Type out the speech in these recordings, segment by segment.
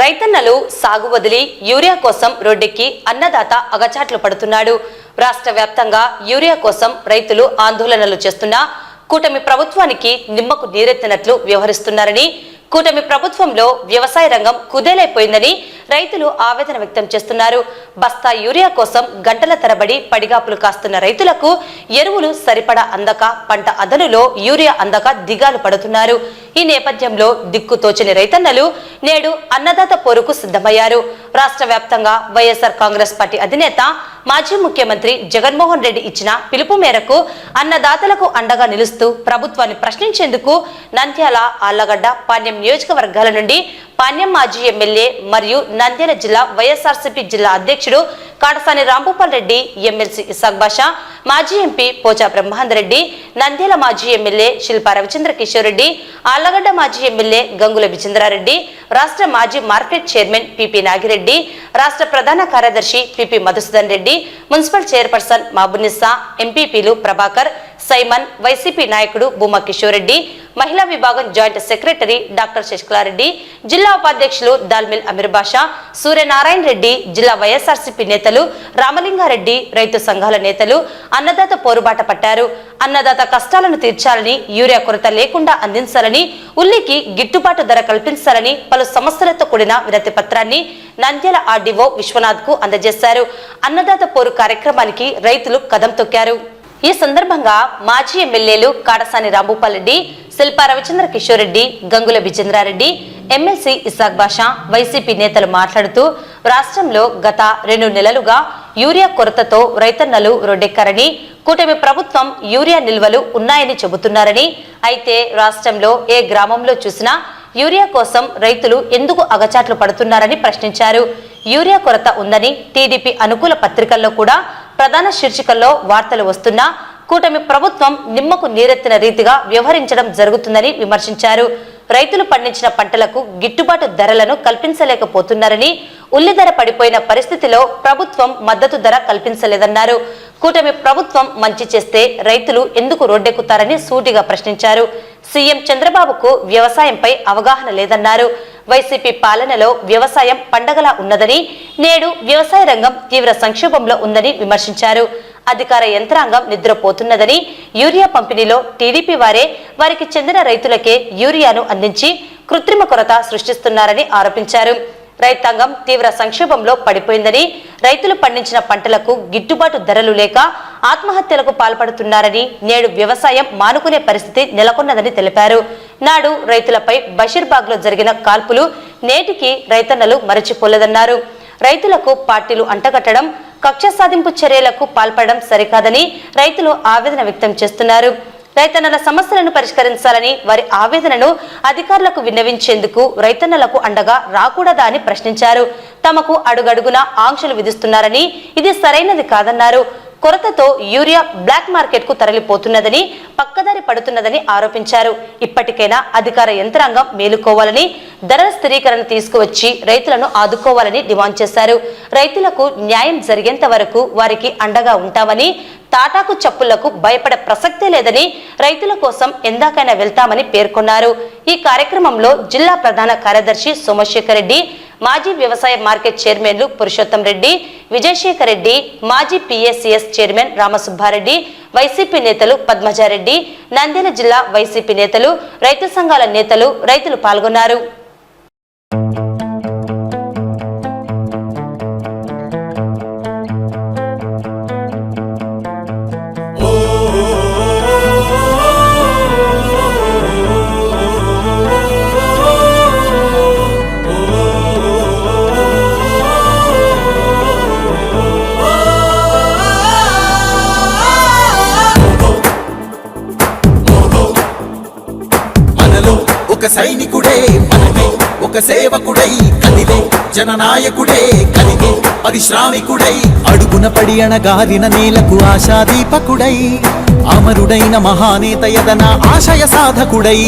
రైతన్నలు సాగు వదిలి యూరియా కోసం రోడ్డెక్కి అన్నదాత అగచాట్లు పడుతున్నాడు. రాష్ట్ర వ్యాప్తంగా యూరియా కోసం రైతులు ఆందోళనలు చేస్తున్నా కూటమి ప్రభుత్వానికి నిమ్మకు నీరెత్తినట్లు వ్యవహరిస్తున్నారని, కూటమి ప్రభుత్వంలో వ్యవసాయ రంగం కుదేలైపోయిందని రైతులు ఆవేదన వ్యక్తం చేస్తున్నారు. బస్తా యూరియా కోసం గంటల తరబడి పడిగాపులు కాస్తున్న రైతులకు ఎరువులు సరిపడా అందక, పంట అదనులో యూరియా అందక దిగాలు పడుతున్నారు. ఈ నేపథ్యంలో దిక్కుతోచని రైతన్నలు నేడు అన్నదాత పోరుకు సిద్ధమయ్యారు. రాష్ట్ర వ్యాప్తంగా వైఎస్ఆర్ కాంగ్రెస్ పార్టీ అధినేత మాజీ ముఖ్యమంత్రి జగన్మోహన్ రెడ్డి ఇచ్చిన పిలుపు మేరకు అన్నదాతలకు అండగా నిలుస్తూ ప్రభుత్వాన్ని ప్రశ్నించేందుకు నంద్యాల, ఆళ్లగడ్డ, పాణ్యం నియోజకవర్గాల నుండి పాణ్యం మాజీ ఎమ్మెల్యే మరియు నంద్యాల జిల్లా వైఎస్ఆర్సీపీ జిల్లా అధ్యక్షుడు కాటసాని రాంభూపాల్ రెడ్డి, ఎమ్మెల్సీ ఇసాక్ బాషా, మాజీ ఎంపీ పోచా బ్రహ్మాందరెడ్డి, నంద్యాల మాజీ ఎమ్మెల్యే శిల్పా రవిచంద్ర కిషోర్ రెడ్డి, ఆళ్లగడ్డ మాజీ ఎమ్మెల్యే గంగుల విజేంద్రారెడ్డి, రాష్ట్ర మాజీ మార్కెట్ చైర్మన్ పిపి నాగిరెడ్డి, రాష్ట్ర ప్రధాన కార్యదర్శి PP Madhusudan Reddy, municipal chairperson Mahabunisa, ఎంపీపీలు ప్రభాకర్, సైమన్, వైసీపీ నాయకుడు భూమా కిషోర్ రెడ్డి, మహిళా విభాగం జాయింట్ సెక్రటరీ డాక్టర్ శశికళారెడ్డి, జిల్లా ఉపాధ్యక్షులు దాల్మిల్ అమీర్ బాషా, సూర్యనారాయణ రెడ్డి, జిల్లా వైఎస్ఆర్సీపీ నేతలు రామలింగారెడ్డి, రైతు సంఘాల నేతలు అన్నదాత పోరుబాట పట్టారు. అన్నదాత కష్టాలను తీర్చాలని, యూరియా కొరత లేకుండా అందించాలని, ఉల్లికి గిట్టుబాటు ధర కల్పించాలని పలు సమస్యలతో కూడిన వినతి పత్రాన్ని నంద్యాల ఆర్డీఓ విశ్వనాథ్ కు అందజేశారు. అన్నదాత పోరు కార్యక్రమానికి రైతులు కదం తొక్కారు. ఈ సందర్భంగా మాజీ ఎమ్మెల్యేలు కాటసాని రాంభూపాల్ రెడ్డి, శిల్పా రవిచంద్ర కిషోర్ రెడ్డి, గంగుల విజేంద్రారెడ్డి, ఎమ్మెల్సీ ఇసాక్ బాషా, వైసీపీ నేతలు మాట్లాడుతూ రాష్ట్రంలో గత 2 నెలలుగా యూరియా కొరతతో రైతన్నలు రోడ్డెక్కారని, కూటమి ప్రభుత్వం యూరియా నిల్వలు ఉన్నాయని చెబుతున్నారని, అయితే రాష్ట్రంలో ఏ గ్రామంలో చూసినా యూరియా కోసం రైతులు ఎందుకు అగచాట్లు పడుతున్నారని ప్రశ్నించారు. యూరియా కొరత ఉందని టీడీపీ అనుకూల పత్రికల్లో కూడా ప్రధాన శీర్షికల్లో వార్తలు వస్తున్నా కూటమి ప్రభుత్వం నిమ్మకు నీరెత్తిన రీతిగా వ్యవహరించడం జరుగుతుందని విమర్శించారు. రైతులు పండించిన పంటలకు గిట్టుబాటు ధరలను కల్పించలేకపోతున్నారని, ఉల్లి ధర పడిపోయిన పరిస్థితిలో ప్రభుత్వం మద్దతు ధర కల్పించలేదన్నారు. కూటమి ప్రభుత్వం మంచి చేస్తే రైతులు ఎందుకు రోడ్డెక్కుతారని సూటిగా ప్రశ్నించారు. సీఎం చంద్రబాబుకు వ్యవసాయంపై అవగాహన లేదన్నారు. వైసీపీ పాలనలో వ్యవసాయం పండగలా ఉన్నదని, నేడు వ్యవసాయ రంగం తీవ్ర సంక్షోభంలో ఉందని విమర్శించారు. అధికార యంత్రాంగం నిద్రపోతున్నదని, యూరియా పంపిణీలో టీడీపీ వారే వారికి చెందిన రైతులకే యూరియాను అందించి కృత్రిమ కొరత సృష్టిస్తున్నారని ఆరోపించారు. రైతాంగం తీవ్ర సంక్షోభంలో పడిపోయిందని, రైతులు పండించిన పంటలకు గిట్టుబాటు ధరలు లేక ఆత్మహత్యలకు పాల్పడుతున్నారని, నేడు వ్యవసాయం మానుకునే పరిస్థితి నెలకొన్నదని తెలిపారు. నాడు రైతులపై బషీర్బాగ్ లో జరిగిన కాల్పులు నేటికి రైతన్నలు మరచిపోలేదన్నారు. రైతులకు పార్టీలు అంటగట్టడం, కక్ష సాధింపు చర్యలకు పాల్పడడం సరికాదని రైతులు ఆవేదన వ్యక్తం చేస్తున్నారు. రైతన్నల సమస్యలను పరిష్కరించాలని, వారి ఆవేదనను అధికారులకు విన్నవించేందుకు రైతన్నలకు అండగా రాకూడదా అని ప్రశ్నించారు. తమకు అడుగడుగునా ఆంక్షలు విధిస్తున్నారని, ఇది సరైనది కాదన్నారు. కొరతతో యూరియా బ్లాక్ మార్కెట్ కు తరలిపోతున్నదని, పక్కదారి పడుతున్నదని ఆరోపించారు. ఇప్పటికైనా అధికార యంత్రాంగం మేలుకోవాలని, ధరల స్థిరీకరణ తీసుకువచ్చి రైతులను ఆదుకోవాలని డిమాండ్ చేశారు. రైతులకు న్యాయం జరిగేంత వరకు వారికి అండగా ఉంటామని, తాటాకు చప్పులకు భయపడే ప్రసక్తే లేదని, రైతుల కోసం ఎందాకైనా వెళ్తామని పేర్కొన్నారు. ఈ కార్యక్రమంలో జిల్లా ప్రధాన కార్యదర్శి సోమశేఖర్ రెడ్డి, మాజీ వ్యవసాయ మార్కెట్ చైర్మన్లు పురుషోత్తం రెడ్డి, విజయశేఖర్ రెడ్డి, మాజీ పిఎస్సిఎస్ చైర్మన్ రామసుబ్బారెడ్డి, వైసీపీ నేతలు పద్మజారెడ్డి, నంద్యాల జిల్లా వైసీపీ నేతలు, రైతు సంఘాల నేతలు, రైతులు పాల్గొన్నారు. ఒక సైనికుడే మనమే, ఒక సేవకుడై కదిలే జననాయకుడే కలిగే పరిశ్రామికుడై, అడుగున పడి అణగారిన నేలకు ఆశాదీపకుడై, అమరుడైన మహానేత యదన ఆశయ సాధకుడై,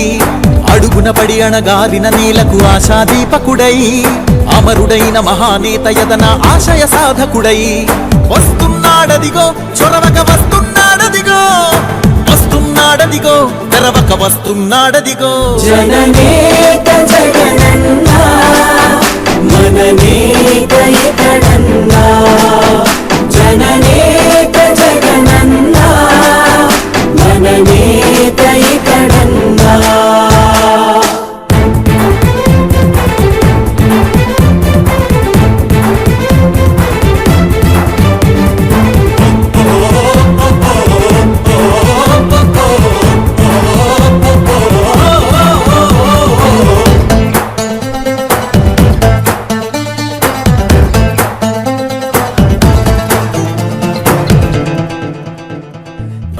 అడుగున పడి అణగారిన నేలకు ఆశాదీపకుడై, అమరుడైన మహానేత యదన ఆశయ సాధకుడై, వస్తున్నాడదిగో చొరవక వస్తున్నాడదిగో, వస్తున్నాడదిగో తెరవక వస్తున్నాడదిగో, జననేత జగనన్న जननेक इतडन्ना जननेक जगनन्ना मननेक इतडन्ना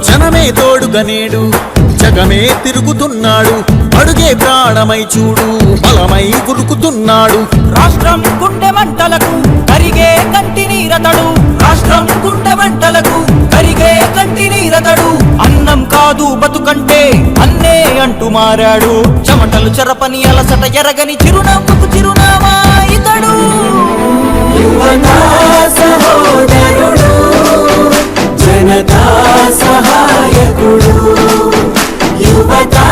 జనమే తోడుగనేడు జగమే తిరుగుతున్నాడు అడుగే ప్రాణమై చూడు బలమై గురుకుతున్నాడు రాష్ట్రం గుండె మంటలకు కరిగే కంటి నీరతడు రాష్ట్రం గుండె మంటలకు కరిగే కంటి నీరతడు అన్నం కాదు బతుకంటే అన్నే అంటూ మారాడు చెమటలు చెరపని అలసట ఎరగని చిరునవ్వుకు చిరునామా ఇతడు యువతా సహోదరుడు జనతా సహాయకుడు యువతా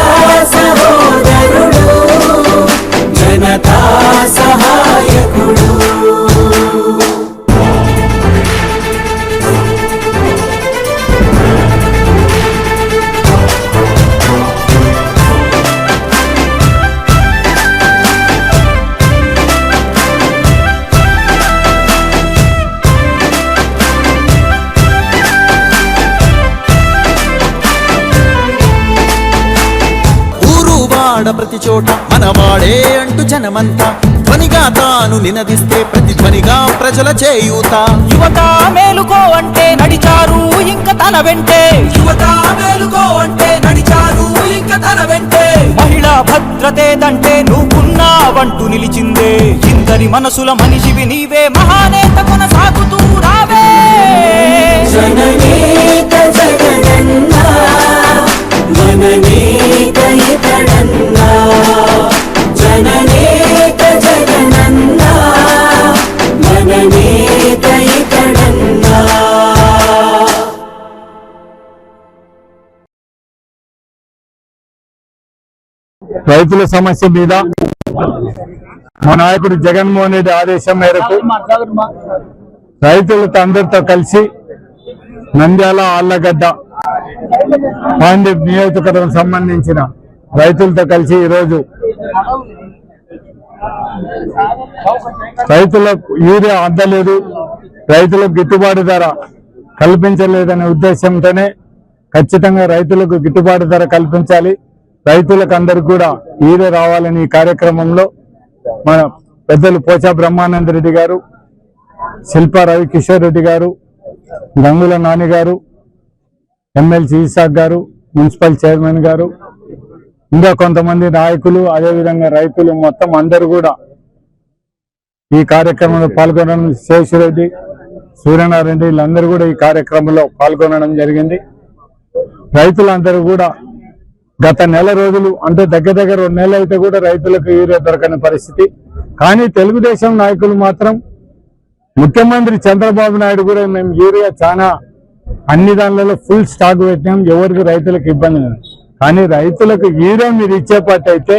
సహోదరుడు జనతా సహాయకుడు ప్రతి చోట మనవాడే అంటూ జనమంతా ధ్వనిగా తాను నినదిస్తే ప్రతిధ్వనిగా ప్రజల చేయూత యువత మేలుకో అంటే నడిచారు ఇంక తన వెంటే యువత మేలుకో అంటే నడిచారు ఇంక తన వెంటే మహిళా భద్రతేదంటే నువ్వున్నావంటూ నిలిచిందే ఇందరి మనసుల మనిషివి నీవే మహానేత కొనసాగుతూ రావే జననేక జగనన్నా మననేక ఇతడన్నా జననేక జగనన్నా మననేక ఇతడన్నా రైతుల సమస్య మీద మా నాయకుడు జగన్మోహన్ రెడ్డి ఆదేశం మేరకు రైతులతో అందరితో కలిసి నంద్యాల ఆళ్లగడ్డ పాండ్య నియోజకవర్గం సంబంధించిన రైతులతో కలిసి ఈరోజు రైతులకు యూరియా అందలేదు, రైతులకు గిట్టుబాటు ధర కల్పించలేదనే ఉద్దేశంతోనే ఖచ్చితంగా రైతులకు గిట్టుబాటు ధర కల్పించాలి, రైతులకు అందరికి కూడా యూరియా రావాలని ఈ కార్యక్రమంలో మన పెద్దలు పోచా బ్రహ్మానంద రెడ్డి గారు, శిల్పా రవి కిషోర్ రెడ్డి గారు, గంగుల నాని గారు, ఎమ్మెల్సీ ఇసాక్ గారు, మున్సిపల్ చైర్మన్ గారు, ఇంకా కొంతమంది నాయకులు, అదేవిధంగా రైతులు మొత్తం అందరూ కూడా ఈ కార్యక్రమంలో పాల్గొనడం, శేషురెడ్డి, సూర్యనారాయణ వీళ్ళందరూ కూడా ఈ కార్యక్రమంలో పాల్గొనడం జరిగింది. రైతులందరూ కూడా గత నెల రోజులు అంటే దగ్గర 2 నెలలు అయితే కూడా రైతులకు యూరియా దొరకని పరిస్థితి. కానీ తెలుగుదేశం నాయకులు మాత్రం, ముఖ్యమంత్రి చంద్రబాబు నాయుడు కూడా మేము యూరియా చాలా అన్ని దానిలలో ఫుల్ స్టాక్ పెట్టినాం, ఎవరికి రైతులకు ఇబ్బంది లేదు. కానీ రైతులకు యూరియా మీరు ఇచ్చేపట్టయితే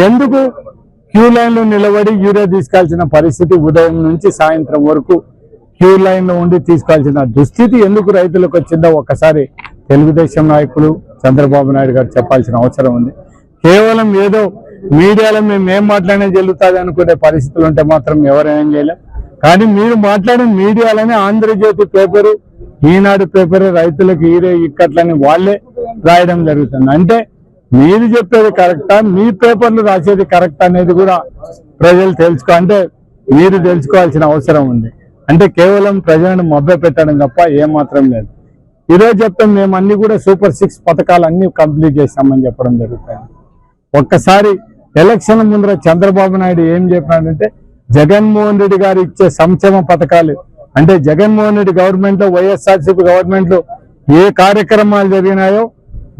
ఎందుకు క్యూ లైన్లో నిలబడి యూరియా తీసుకోవాల్సిన పరిస్థితి, ఉదయం నుంచి సాయంత్రం వరకు క్యూ లైన్లో ఉండి తీసుకోవాల్సిన దుస్థితి ఎందుకు రైతులకు వచ్చిందో ఒక్కసారి తెలుగుదేశం నాయకులు చంద్రబాబు నాయుడు గారు చెప్పాల్సిన అవసరం ఉంది. కేవలం ఏదో మీడియాలో మేము ఏం మాట్లాడినా జరుగుతుంది అనుకునే పరిస్థితులు ఉంటే మాత్రం ఎవరేం చేయలేం. కానీ మీరు మాట్లాడిన మీడియాలోనే ఆంధ్రజ్యోతి పేపరు, ఈనాడు పేపరు రైతులకు ఈరే ఇక్కట్లని వాళ్ళే రాయడం జరుగుతుంది. అంటే మీరు చెప్పేది కరెక్టా, మీ పేపర్లు రాసేది కరెక్ట్ అనేది కూడా ప్రజలు అంటే మీరు తెలుసుకోవాల్సిన అవసరం ఉంది. అంటే కేవలం ప్రజలను మభ్య పెట్టడం తప్ప ఏమాత్రం లేదు. ఈరోజు చెప్తాం మేము అన్ని కూడా సూపర్ 6 పథకాలు అన్ని కంప్లీట్ చేస్తామని చెప్పడం జరుగుతుంది. ఒక్కసారి ఎలక్షన్ ముందర చంద్రబాబు నాయుడు ఏం చెప్పినాడంటే, జగన్మోహన్ రెడ్డి గారు ఇచ్చే సంక్షేమ పథకాలు అంటే జగన్మోహన్ రెడ్డి గవర్నమెంట్ లో, వైఎస్ఆర్సీపీ గవర్నమెంట్ లో ఏ కార్యక్రమాలు జరిగినాయో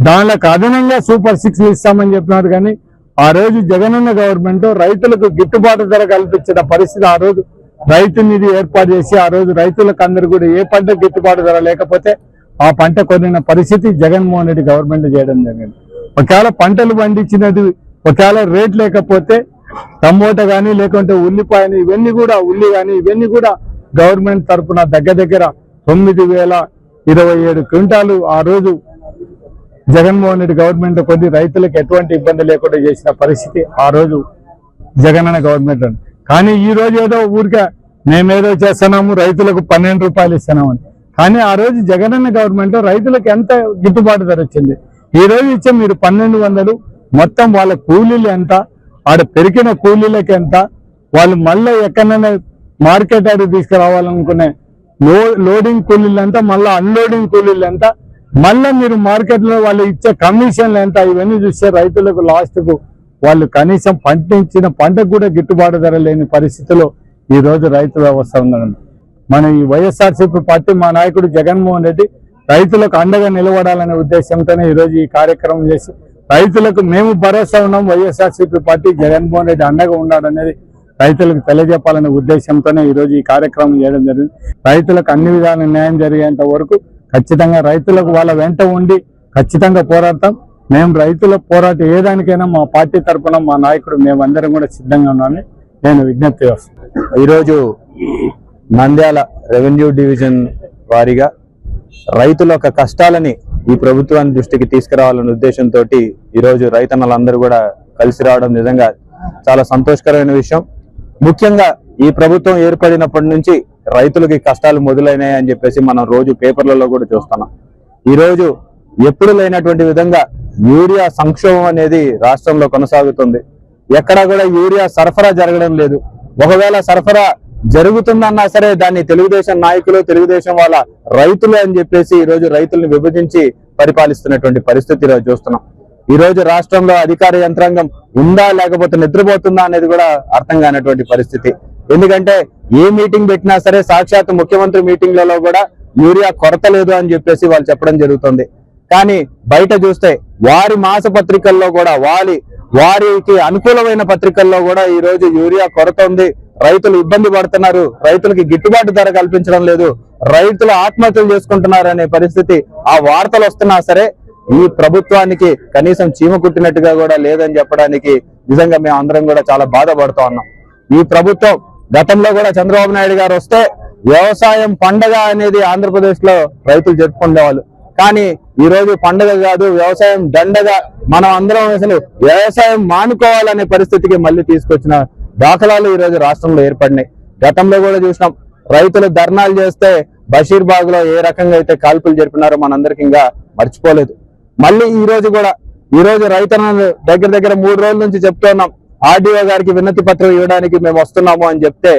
దానికి అదనంగా సూపర్ 6 ఇస్తామని చెప్పినారు. కానీ ఆ రోజు జగనన్న గవర్నమెంట్ రైతులకు గిట్టుబాటు ధర కల్పించిన పరిస్థితి, ఆ రోజు రైతు నిధి ఏర్పాటు చేసి ఆ రోజు రైతులకు అందరూ కూడా ఏ పంట గిట్టుబాటు ధర లేకపోతే ఆ పంట కొనిన పరిస్థితి జగన్మోహన్ రెడ్డి గవర్నమెంట్ చేయడం జరిగింది. ఒకవేళ పంటలు పండించినది ఒకవేళ రేట్ లేకపోతే టమోటా కానీ లేకుంటే ఉల్లిపాయని ఉల్లి కానీ ఇవన్నీ కూడా గవర్నమెంట్ తరఫున దగ్గర 9,027 క్వింటాలు ఆ రోజు జగన్మోహన్ రెడ్డి గవర్నమెంట్ కొన్ని రైతులకు ఎటువంటి ఇబ్బంది లేకుండా చేసిన పరిస్థితి ఆ రోజు జగనన్న గవర్నమెంట్. కానీ ఈ రోజు ఏదో ఊరికే మేమేదో చేస్తున్నాము, రైతులకు 12 రూపాయలు ఇస్తున్నామని. కానీ ఆ రోజు జగనన్న గవర్నమెంట్ రైతులకు ఎంత గిట్టుబాటు ధర వచ్చింది. ఈ రోజు ఇచ్చే మీరు 1200, మొత్తం వాళ్ళ కూలీలు ఎంత, ఆడ పెరిగిన కూలీలకి ఎంత, వాళ్ళు మళ్ళీ ఎక్కడైనా మార్కెట్ యార్డ్ తీసుకురావాలనుకునే లోడింగ్ కూలీలు ఎంత, మళ్ళీ అన్లోడింగ్ కూలీలు ఎంత, మళ్ళీ మీరు మార్కెట్ లో వాళ్ళు ఇచ్చే కమిషన్లు ఎంత, ఇవన్నీ చూస్తే రైతులకు లాస్ట్ కు వాళ్ళు కనీసం పండించిన పంటకు కూడా గిట్టుబాటు ధర లేని పరిస్థితిలో ఈ రోజు రైతు వ్యవస్థ ఉందండి. మన ఈ వైఎస్ఆర్సీపీ పార్టీ మా నాయకుడు జగన్మోహన్ రెడ్డి రైతులకు అండగా నిలబడాలనే ఉద్దేశంతోనే ఈ రోజు ఈ కార్యక్రమం చేసి రైతులకు మేము భరోసా ఉన్నాం, వైఎస్ఆర్సీపీ పార్టీ జగన్మోహన్ రెడ్డి అండగా ఉన్నాడనేది రైతులకు తెలియజెప్పాలనే ఉద్దేశంతోనే ఈ రోజు ఈ కార్యక్రమం చేయడం జరిగింది. రైతులకు అన్ని విధాల న్యాయం జరిగేంత వరకు ఖచ్చితంగా రైతులకు వాళ్ళ వెంట ఉండి ఖచ్చితంగా పోరాడతాం. మేము రైతుల పోరాటం ఏదానికైనా మా పార్టీ తరఫున మా నాయకుడు మేమందరం కూడా సిద్ధంగా ఉన్నామని నేను విజ్ఞప్తి చేస్తున్నాను. ఈరోజు నంద్యాల రెవెన్యూ డివిజన్ వారీగా రైతుల యొక్క కష్టాలని ఈ ప్రభుత్వాన్ని దృష్టికి తీసుకురావాలనే ఉద్దేశంతో ఈరోజు రైతన్నలందరూ కూడా కలిసి రావడం నిజంగా చాలా సంతోషకరమైన విషయం. ముఖ్యంగా ఈ ప్రభుత్వం ఏర్పడినప్పటి నుంచి రైతులకి కష్టాలు మొదలైనాయి అని చెప్పేసి మనం రోజు పేపర్లలో కూడా చూస్తున్నాం. ఈరోజు ఎప్పుడు లేనటువంటి విధంగా యూరియా సంక్షోభం అనేది రాష్ట్రంలో కొనసాగుతుంది. ఎక్కడా కూడా యూరియా సరఫరా జరగడం లేదు. ఒకవేళ సరఫరా జరుగుతుందన్నా సరే దాన్ని తెలుగుదేశం నాయకులు, తెలుగుదేశం వాళ్ళ రైతులు అని చెప్పేసి ఈ రోజు రైతుల్ని విభజించి పరిపాలిస్తున్నటువంటి పరిస్థితి ఈరోజు చూస్తున్నాం. ఈ రోజు రాష్ట్రంలో అధికార యంత్రాంగం ఉందా లేకపోతే నిద్రపోతుందా అనేది కూడా అర్థం కానటువంటి పరిస్థితి. ఎందుకంటే ఏ మీటింగ్ పెట్టినా సరే సాక్షాత్ ముఖ్యమంత్రి మీటింగ్లలో కూడా యూరియా కొరత లేదు అని చెప్పేసి వాళ్ళు చెప్పడం జరుగుతుంది. కానీ బయట చూస్తే వారి మాస పత్రికల్లో కూడా వారికి అనుకూలమైన పత్రికల్లో కూడా ఈ రోజు యూరియా కొరత ఉంది, రైతులు ఇబ్బంది పడుతున్నారు, రైతులకి గిట్టుబాటు ధర కల్పించడం లేదు, రైతులు ఆత్మహత్యలు చేసుకుంటున్నారు అనే పరిస్థితి ఆ వార్తలు వస్తున్నా సరే ఈ ప్రభుత్వానికి కనీసం చీమ కుట్టినట్టుగా కూడా లేదని చెప్పడానికి నిజంగా మేము అందరం కూడా చాలా బాధపడుతూ ఉన్నాం. ఈ ప్రభుత్వం గతంలో కూడా చంద్రబాబు నాయుడు గారు వస్తే వ్యవసాయం పండగ అనేది ఆంధ్రప్రదేశ్ లో రైతులు జరుపుకునేవాళ్ళు. కానీ ఈ రోజు పండగ కాదు, వ్యవసాయం దండగా మనం అందరం అసలు వ్యవసాయం మానుకోవాలనే పరిస్థితికి మళ్ళీ తీసుకొచ్చిన దాఖలాలు ఈ రోజు రాష్ట్రంలో ఏర్పడినాయి. గతంలో కూడా చూసినాం, రైతులు ధర్నాలు చేస్తే బషీర్బాగ్ లో ఏ రకంగా అయితే కాల్పులు జరిపినారో మనందరికి ఇంకా మర్చిపోలేదు. మళ్ళీ ఈ రోజు రైతన్నలు దగ్గర 3 రోజుల నుంచి చెప్తున్నాం, ఆర్డీఓ గారికి వినతి పత్రం ఇవ్వడానికి మేము వస్తున్నాము అని చెప్తే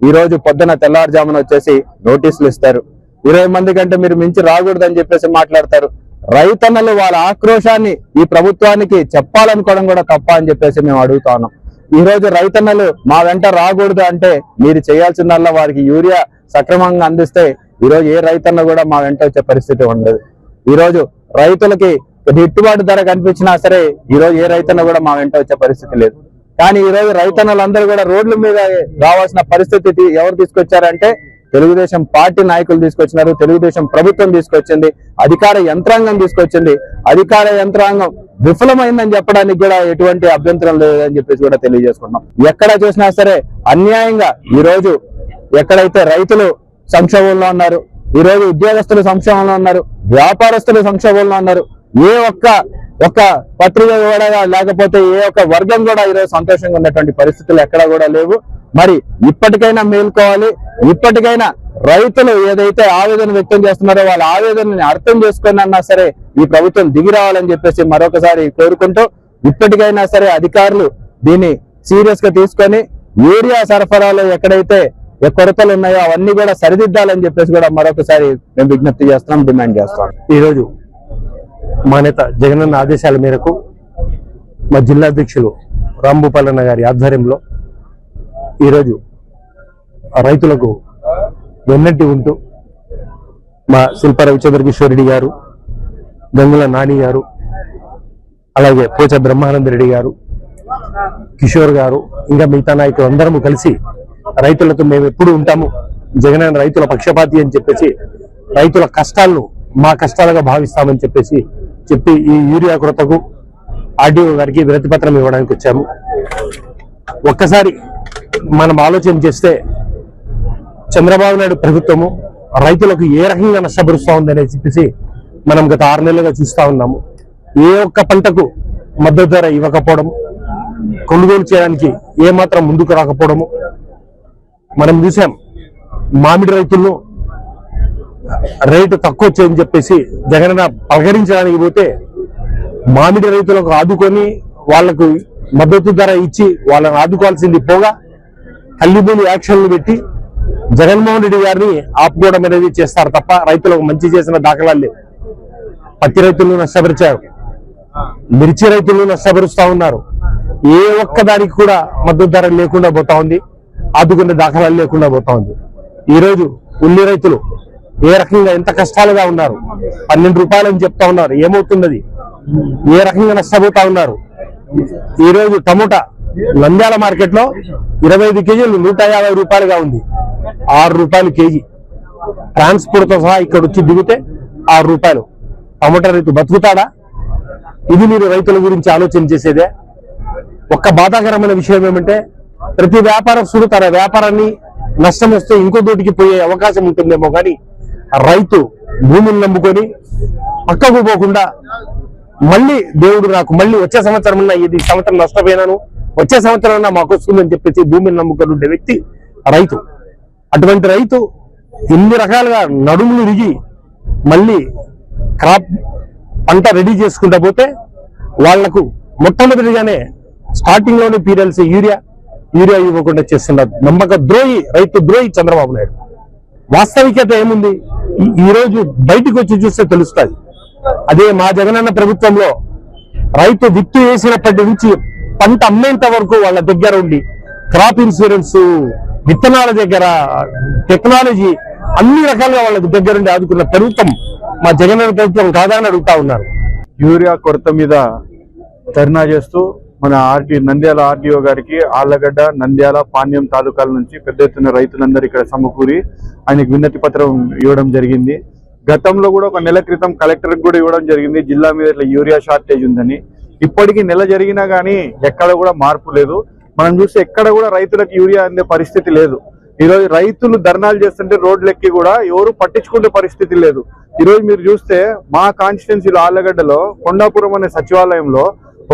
ఈ రోజు పొద్దున తెల్లారుజామున వచ్చేసి నోటీసులు ఇస్తారు. 20 మంది కంటే మీరు మించి రాకూడదని చెప్పేసి మాట్లాడతారు. రైతన్నలు వాళ్ళ ఆక్రోశాన్ని ఈ ప్రభుత్వానికి చెప్పాలనుకోవడం కూడా తప్ప అని చెప్పేసి మేము అడుగుతా ఉన్నాం. ఈ రోజు రైతన్నలు మా వెంట రాకూడదు అంటే మీరు చేయాల్సిందల్లా వారికి యూరియా సక్రమంగా అందిస్తే ఈ రోజు ఏ రైతన్న కూడా మా వెంట వచ్చే పరిస్థితి ఉండదు. ఈ రోజు రైతులకి గిట్టుబాటు ధర కనిపించినా సరే ఈ రోజు ఏ రైతన్న కూడా మా వెంట వచ్చే పరిస్థితి లేదు. కానీ ఈ రోజు రైతన్నలందరూ కూడా రోడ్ల మీద రావాల్సిన పరిస్థితి ఎవరు తీసుకొచ్చారంటే తెలుగుదేశం పార్టీ నాయకులు తీసుకొచ్చినారు, తెలుగుదేశం ప్రభుత్వం తీసుకొచ్చింది, అధికార యంత్రాంగం తీసుకొచ్చింది. అధికార యంత్రాంగం విఫలమైందని చెప్పడానికి కూడా ఎటువంటి అభ్యంతరం లేదని చెప్పేసి కూడా తెలియజేసుకున్నాం. ఎక్కడ చూసినా సరే అన్యాయంగా ఈ రోజు ఎక్కడైతే రైతులు సంక్షోభంలో ఉన్నారు, ఈ రోజు ఉద్యోగస్తులు సంక్షోభంలో ఉన్నారు, వ్యాపారస్తులు సంక్షోభంలో ఉన్నారు, ఏ ఒక్క పత్రిక కూడా లేకపోతే ఏ ఒక్క వర్గం కూడా ఈరోజు సంతోషంగా ఉన్నటువంటి పరిస్థితులు ఎక్కడా కూడా లేవు. మరి ఇప్పటికైనా మేల్కోవాలి. ఇప్పటికైనా రైతులు ఏదైతే ఆవేదన వ్యక్తం చేస్తున్నారో వాళ్ళ ఆవేదనని అర్థం చేసుకొని అన్నా సరే ఈ ప్రభుత్వం దిగి రావాలని చెప్పేసి మరొకసారి కోరుకుంటూ ఇప్పటికైనా సరే అధికారులు దీన్ని సీరియస్ గా తీసుకొని యూరియా సరఫరాలో ఎక్కడైతే కొరతలు ఉన్నాయో అవన్నీ కూడా సరిదిద్దాలని చెప్పేసి కూడా మరొకసారి మేము విజ్ఞప్తి చేస్తున్నాం, డిమాండ్ చేస్తున్నాం. ఈరోజు మా నేత జగనన్న ఆదేశాల మేరకు మా జిల్లా అధ్యక్షులు రాంభూపాలన్న గారి ఆధ్వర్యంలో ఈరోజు రైతులకు వెన్నట్టి ఉంటూ మా శిల్ప రవిచంద్ర కిషోర్ రెడ్డి గారు, గంగుల నాని గారు, అలాగే పోచ బ్రహ్మానంద రెడ్డి గారు, కిషోర్ గారు, ఇంకా మిగతా నాయకులు అందరము కలిసి రైతులతో మేము ఎప్పుడు ఉంటాము, జగనన్న రైతుల పక్షపాతి అని చెప్పేసి రైతుల కష్టాలను మా కష్టాలుగా భావిస్తామని చెప్పి ఈ యూరియా కొరతకు ఆర్డీఓ గారికి వినతి పత్రం ఇవ్వడానికి వచ్చాము. ఒక్కసారి మనం ఆలోచన చేస్తే చంద్రబాబు నాయుడు ప్రభుత్వము రైతులకు ఏ రకంగా నష్టపరుస్తూ ఉందని చెప్పేసి మనం గత 6 నెలలుగా చూస్తా ఉన్నాము. ఏ ఒక్క పంటకు మద్దతు ధర ఇవ్వకపోవడం, కొనుగోలు చేయడానికి ఏమాత్రం ముందుకు రాకపోవడము మనం చూసాం. మామిడి రైతులను రేటు తక్కువ వచ్చని చెప్పేసి జగనన్న పలకరించడానికి పోతే మామిడి రైతులకు ఆదుకొని వాళ్లకు మద్దతు ధర ఇచ్చి వాళ్ళని ఆదుకోవాల్సింది పోగా కల్లిబోని యాక్షన్లు పెట్టి జగన్మోహన్ రెడ్డి గారిని ఆపుకోవడం అనేది చేస్తారు తప్ప రైతులకు మంచి చేసిన దాఖలాలు లేవు. పత్తి రైతులను నష్టపరిచారు, మిర్చి రైతులను నష్టపరుస్తా ఉన్నారు. ఏ ఒక్క దానికి కూడా మద్దతు ధర లేకుండా పోతా ఉంది, ఆదుకునే దాఖలాలు లేకుండా పోతా ఉంది. ఈ రోజు ఉల్లి రైతులు ఏ రకంగా ఎంత కష్టాలుగా ఉన్నారు. 12 రూపాయలు అని చెప్తా ఉన్నారు. ఏమవుతున్నది? ఏ రకంగా నష్టపోతా ఉన్నారు. ఈ రోజు టమోటా నంద్యాల మార్కెట్ లో 25 కేజీలు 150 రూపాయలుగా ఉంది. 6 రూపాయలు కేజీ. ట్రాన్స్పోర్ట్ తో సహా ఇక్కడ వచ్చి దిగితే 6 రూపాయలు. టమోటా రైతు బతుకుతాడా? ఇది మీరు రైతుల గురించి ఆలోచన చేసేదే. ఒక్క బాధాకరమైన విషయం ఏమంటే ప్రతి వ్యాపారస్తుడు తన వ్యాపారాన్ని నష్టం వస్తే ఇంకో దోటికి పోయే అవకాశం ఉంటుందేమో కానీ రైతు భూమిని నమ్ముకొని పక్కకు పోకుండా మళ్ళీ దేవుడు నాకు మళ్ళీ వచ్చే సంవత్సరం ఇది సంవత్సరం నష్టపోయినాను, వచ్చే సంవత్సరం మాకు వస్తుందని చెప్పేసి భూమిని నమ్ముకొని ఉండే వ్యక్తి రైతు. అటువంటి రైతు ఎన్ని రకాలుగా నడుములు రిగి మళ్ళీ క్రాప్ పంట రెడీ చేసుకుంటా పోతే వాళ్లకు మొట్టమొదటిగానే స్టార్టింగ్ లోనే పీరియల్స్ యూరియా ఇవ్వకుండా చేస్తున్నారు. నమ్మక ద్రోహి, రైతు ద్రోహి చంద్రబాబు నాయుడు. వాస్తవికత ఏముంది? ఈ రోజు బయటకు వచ్చి చూస్తే తెలుస్తుంది. అదే మా జగనన్న ప్రభుత్వంలో రైతు విత్తు వేసినప్పటి నుంచి పంట అమ్మేంత వరకు వాళ్ళ దగ్గర ఉండి క్రాప్ ఇన్సూరెన్స్, విత్తనాల దగ్గర టెక్నాలజీ అన్ని రకాలుగా వాళ్ళ దగ్గర ఉండి ఆదుకున్న ప్రభుత్వం మా జగనన్న ప్రభుత్వం కాదా అని అడుగుతా ఉన్నారు. యూరియా కొరత మీద ధర్నా చేస్తూ మన నంద్యాల ఆర్డీఓ గారికి ఆళ్లగడ్డ, నంద్యాల, పాణ్యం తాలూకాల నుంచి పెద్ద ఎత్తున రైతులందరూ ఇక్కడ సమకూరి ఆయనకు వినతి పత్రం ఇవ్వడం జరిగింది. గతంలో కూడా ఒక నెల క్రితం కలెక్టర్కి కూడా ఇవ్వడం జరిగింది, జిల్లా మీద ఇట్లా యూరియా షార్టేజ్ ఉందని. ఇప్పటికీ నెల జరిగినా కానీ ఎక్కడ కూడా మార్పు లేదు. మనం చూస్తే ఎక్కడ కూడా రైతులకు యూరియా అందే పరిస్థితి లేదు. ఈరోజు రైతులు ధర్నాలు చేస్తుంటే రోడ్లెక్కి కూడా ఎవరు పట్టించుకునే పరిస్థితి లేదు. ఈరోజు మీరు చూస్తే మా కాన్స్టిట్యున్సీలో ఆళ్లగడ్డలో కొండాపురం అనే సచివాలయంలో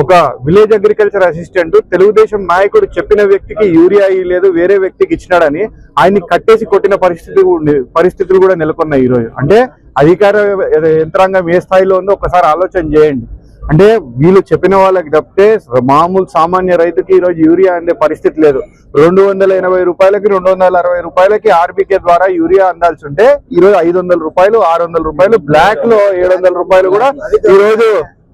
ఒక విలేజ్ అగ్రికల్చర్ అసిస్టెంట్ తెలుగుదేశం నాయకుడు చెప్పిన వ్యక్తికి యూరియా లేదు, వేరే వ్యక్తికి ఇచ్చినాడని ఆయన్ని కట్టేసి కొట్టిన పరిస్థితులు కూడా నెలకొన్నాయి ఈరోజు. అంటే అధికార యంత్రాంగం ఏ స్థాయిలో ఉందో ఒకసారి ఆలోచన చేయండి. అంటే వీళ్ళు చెప్పిన వాళ్ళకి తప్పితే మామూలు సామాన్య రైతుకి ఈరోజు యూరియా అందే పరిస్థితి లేదు. 280 రూపాయలకి 260 రూపాయలకి ఆర్బీకే ద్వారా యూరియా అందాల్సి ఉంటే ఈరోజు 500 రూపాయలు, 600 రూపాయలు, బ్లాక్ లో 700 రూపాయలు కూడా ఈరోజు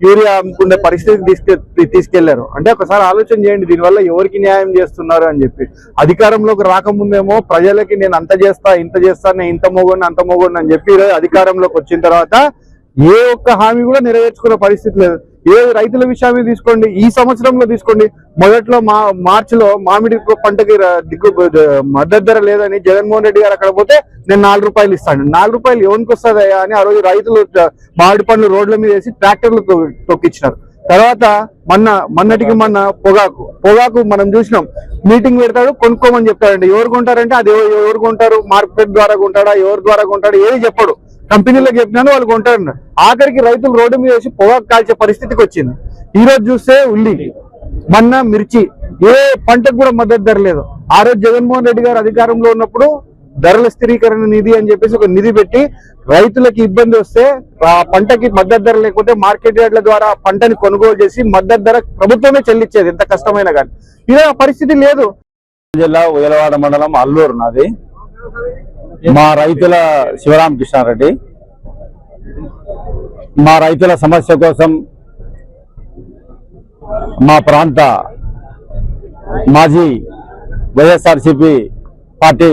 యూరియా అమ్ముకునే పరిస్థితికి తీసుకెళ్లారు. అంటే ఒకసారి ఆలోచన చేయండి, దీనివల్ల ఎవరికి న్యాయం చేస్తున్నారు అని చెప్పి. అధికారంలోకి రాకముందేమో ప్రజలకి నేను అంత చేస్తా, ఇంత చేస్తా, నేను ఇంత మోగొని అంత మోగొని అని చెప్పి ఈరోజు అధికారంలోకి వచ్చిన తర్వాత ఏ ఒక్క హామీ కూడా నెరవేర్చుకునే పరిస్థితి లేదు. ఏ రైతుల విషయాన్ని తీసుకోండి, ఈ సంవత్సరంలో తీసుకోండి, మొదట్లో మార్చిలో మామిడి పంటకి మద్దతు ధర లేదని జగన్మోహన్ రెడ్డి గారు అక్కడ పోతే నేను 4 రూపాయలు ఇస్తాను. 4 రూపాయలు ఎవరికి వస్తుందయ్యా అని ఆ రోజు రైతులు మామిడి పండ్లు రోడ్ల మీద వేసి ట్రాక్టర్లు తొక్కించినారు. తర్వాత మొన్నటికి పొగాకు మనం చూసినాం. మీటింగ్ పెడతాడు, కొనుక్కోమని చెప్తాడండి. ఎవరు కొంటారంటే అది ఎవరు కొంటారు, మార్కెట్ ద్వారా కొంటాడా, ఎవరి ద్వారా కొంటాడు ఏది చెప్పడు. కంపెనీలకు చెప్పినాను వాళ్ళు కొంటారు. ఆఖరికి రైతులు రోడ్డు మీద వేసి పొగాకు కాల్చే పరిస్థితికి వచ్చింది. ఈ రోజు చూస్తే ఉల్లి, మొన్న మిర్చి, ఏ పంటకు కూడా మద్దతు ధర లేదు. ఆ రోజు జగన్మోహన్ రెడ్డి గారు అధికారంలో ఉన్నప్పుడు ధరల స్థిరీకరణ నిధి అని చెప్పేసి ఒక నిధి పెట్టి రైతులకి ఇబ్బంది వస్తే ఆ పంటకి మద్దతు ధర లేకుంటే మార్కెట్ యార్డ్ల ద్వారా పంటని కొనుగోలు చేసి మద్దతు ధర ప్రభుత్వమే చెల్లించేది ఎంత కష్టమైనా కానీ. ఇదే పరిస్థితి లేదు. జిల్లా ఉయ్యలవాడ మండలం అల్లూరు నాది. మా రైతుల శివరామకృష్ణారెడ్డి. మా రైతుల సమస్య కోసం మా ప్రాంత మాజీ వైఎస్ఆర్సీపీ పార్టీ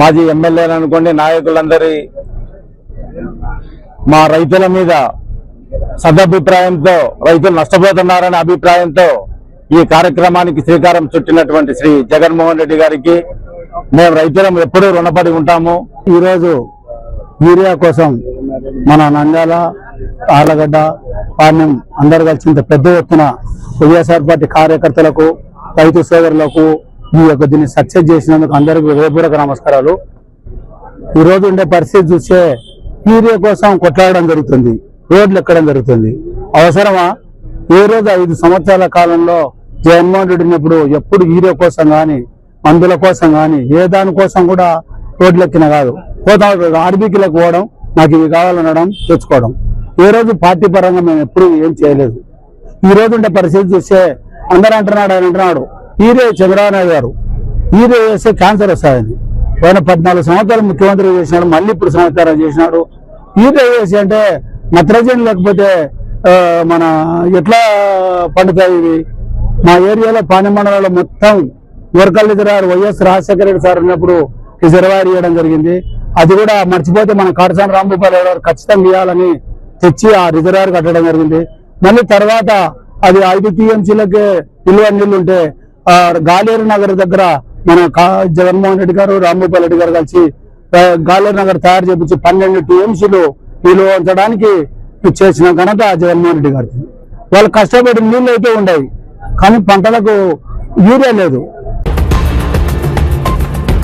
మాజీ ఎమ్మెల్యేలు అనుకోండి, నాయకులందరి మా రైతుల మీద సదభిప్రాయంతో, రైతులు నష్టపోతున్నారనే అభిప్రాయంతో ఈ కార్యక్రమానికి శ్రీకారం చుట్టినటువంటి శ్రీ జగన్మోహన్ రెడ్డి గారికి మేము రైతులం ఎప్పుడూ రుణపడి ఉంటాము. ఈరోజు యూరియా కోసం మన నంద్యాల, ఆళ్లగడ్డ, పాణ్యం అందరు కలిసి ఇంత పెద్ద ఎత్తున వైఎస్ఆర్ పార్టీ కార్యకర్తలకు రైతు సోదరులకు ఈ యొక్క దీన్ని సక్సెస్ చేసినందుకు అందరికీ హృదయపూర్వక నమస్కారాలు. ఈ రోజు ఉండే పరిస్థితి చూస్తే యూరియా కోసం కొట్లాడడం జరుగుతుంది, రోడ్లు ఎక్కడం జరుగుతుంది. అవసరమా? ఏ రోజు 5 సంవత్సరాల కాలంలో జగన్మోహన్ రెడ్డి ఉన్నప్పుడు ఎప్పుడు యూరియా కోసం కానీ మందుల కోసం కానీ ఏ దానికోసం కూడా రోడ్లు ఎక్కిన కాదు. పోతా ఆర్బీకీలకు పోవడం, నాకు ఇవి కావాలనడం, తెచ్చుకోవడం. ఏ రోజు పార్టీ పరంగా మేము ఎప్పుడు ఏం చేయలేదు. ఈ రోజు ఉండే పరిస్థితి చూస్తే అందరూ అంటున్నాడు యూరియా చంద్రబాబు నాయుడు గారు యూరియా వేస్తే క్యాన్సర్ వస్తాయని. ఆయన 14 సంవత్సరాలు ముఖ్యమంత్రి చేసినాడు, మళ్ళీ ఇప్పుడు సంవత్సరాలు చేసినాడు. యూరియా వేసి అంటే నత్రజని లేకపోతే మన ఎట్లా పండుతాయి ఇవి? మా ఏరియాలో పాని మండలంలో మొత్తం వర్కల్ reservoir YS Rajasekhara Reddy sir ఉన్నప్పుడు రిజర్వాయర్ ఇవ్వడం జరిగింది. అది కూడా మర్చిపోతే మన కాటసాని రాంభూపాల్ గారు ఖచ్చితంగా ఇవ్వాలని తెచ్చి ఆ రిజర్వాయర్ కట్టడం జరిగింది. మళ్ళీ తర్వాత అది 5 టీఎంసీలకే నిల్వ నీళ్లు ఉంటే గాలేరు నగర్ దగ్గర మన జగన్మోహన్ రెడ్డి గారు రాంభూపాల్ రెడ్డి గారు కలిసి గాలేరు నగర్ తయారు చేపించి 12 టీఎంసీలు నిల్వ ఉంచడానికి చేసిన ఘనత జగన్మోహన్ రెడ్డి గారికి. వాళ్ళు కష్టపడి నీళ్లు అయితే ఉండేవి కానీ పంటలకు యూరియా లేదు.